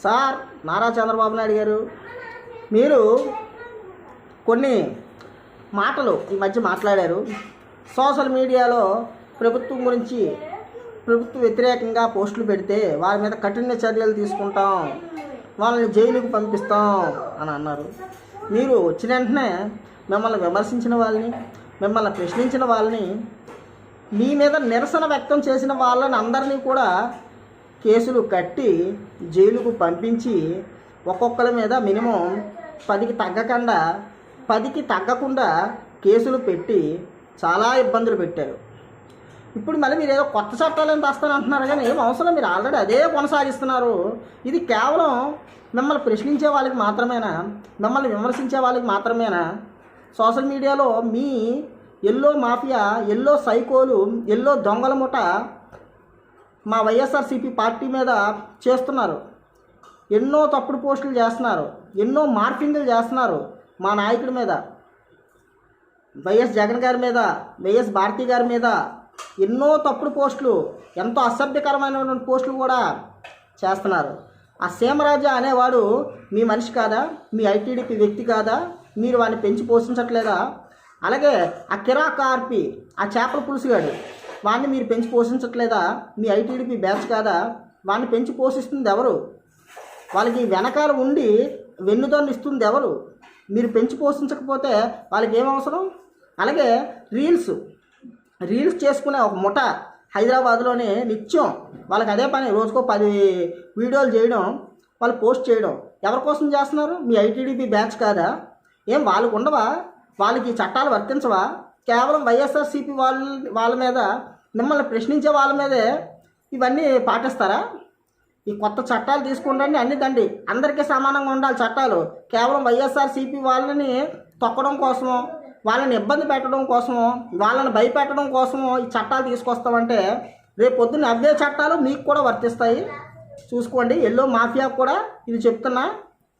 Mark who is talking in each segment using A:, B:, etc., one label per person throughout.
A: Sir Nara Chandrababu Naidu గారు, మీరు కొన్ని మాటలు ఈ మధ్య మాట్లాడారు. సోషల్ మీడియాలో ప్రభుత్వం గురించి, ప్రభుత్వ వ్యతిరేకంగా పోస్టులు పెడితే వారి మీద కఠిన చర్యలు తీసుకుంటాం, వాళ్ళని జైలుకు పంపిస్తాం అని అన్నారు. మీరు వచ్చిన వెంటనే మిమ్మల్ని విమర్శించిన వాళ్ళని, మిమ్మల్ని ప్రశ్నించిన వాళ్ళని, మీ మీద నిరసన వ్యక్తం చేసిన వాళ్ళని అందరినీ కూడా కేసులు కట్టి జైలుకు పంపించి ఒక్కొక్కరి మీద మినిమం 10కి తగ్గకుండా కేసులు పెట్టి చాలా ఇబ్బందులు పెట్టారు. ఇప్పుడు మళ్ళీ మీరు ఏదో కొత్త చట్టాలను తెస్తానంటున్నారు, కానీ ఏం అవసరం, మీరు ఆల్రెడీ అదే కొనసాగిస్తున్నారు. ఇది కేవలం మిమ్మల్ని ప్రశ్నించే వాళ్ళకి మాత్రమేనా, మిమ్మల్ని విమర్శించే వాళ్ళకి మాత్రమేనా? సోషల్ మీడియాలో మీ ఎల్లో మాఫియా, ఎల్లో సైకోలు, ఎల్లో దొంగల ముఠ మా వైఎస్ఆర్సీపీ పార్టీ మీద చేస్తున్నారు. ఎన్నో తప్పుడు పోస్టులు చేస్తున్నారు, ఎన్నో మార్ఫింగ్లు చేస్తున్నారు. మా నాయకుడి మీద, వైఎస్ జగన్ గారి మీద, వైఎస్ భారతి గారి మీద ఎన్నో తప్పుడు పోస్టులు, ఎంతో అసభ్యకరమైనటువంటి పోస్టులు కూడా చేస్తున్నారు. ఆ సీమరాజా అనేవాడు మీ మనిషి కాదా? మీ ఐటీడీపీ వ్యక్తి కాదా? మీరు వాడిని పెంచి పోషించట్లేదా? అలాగే ఆ కిరాకార్పి, ఆ చేపల పులుసుగాడు, వాడిని మీరు పెంచి పోషించట్లేదా? మీ ఐటీడీపీ బ్యాచ్ కాదా? వాడిని పెంచి పోషిస్తుంది ఎవరు? వాళ్ళకి వెనకాల ఉండి వెన్నుదన్ను ఇస్తుంది ఎవరు? మీరు పెంచి పోషించకపోతే వాళ్ళకి ఏం అవసరం? అలాగే రీల్స్ చేసుకునే ఒక ముఠ హైదరాబాద్లోనే నిత్యం వాళ్ళకి అదే పని, రోజుకో 10 వీడియోలు చేయడం, వాళ్ళు పోస్ట్ చేయడం. ఎవరి కోసం చేస్తున్నారు? మీ ఐటీడీపీ బ్యాచ్ కాదా? ఏం వాళ్ళకు ఉండవా? వాళ్ళకి చట్టాలు వర్తించవా? కేవలం వైఎస్ఆర్సీపీ వాళ్ళ మీద, మిమ్మల్ని ప్రశ్నించే వాళ్ళ మీదే ఇవన్నీ పాటిస్తారా? ఈ కొత్త చట్టాలు తీసుకుంటే అన్ని దండి, అందరికీ సమానంగా ఉండాలి చట్టాలు. కేవలం వైఎస్ఆర్సీపీ వాళ్ళని తొక్కడం కోసమో, వాళ్ళని ఇబ్బంది పెట్టడం కోసమో, వాళ్ళని భయపెట్టడం కోసమో ఈ చట్టాలు తీసుకొస్తామంటే రేపు పొద్దున్న అవే చట్టాలు మీకు కూడా వర్తిస్తాయి. చూసుకోండి. ఎల్లో మాఫియా కూడా ఇది చెప్తున్నా,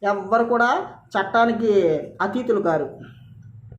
A: ఎవ్వరు కూడా చట్టానికి అతీతులు కారు.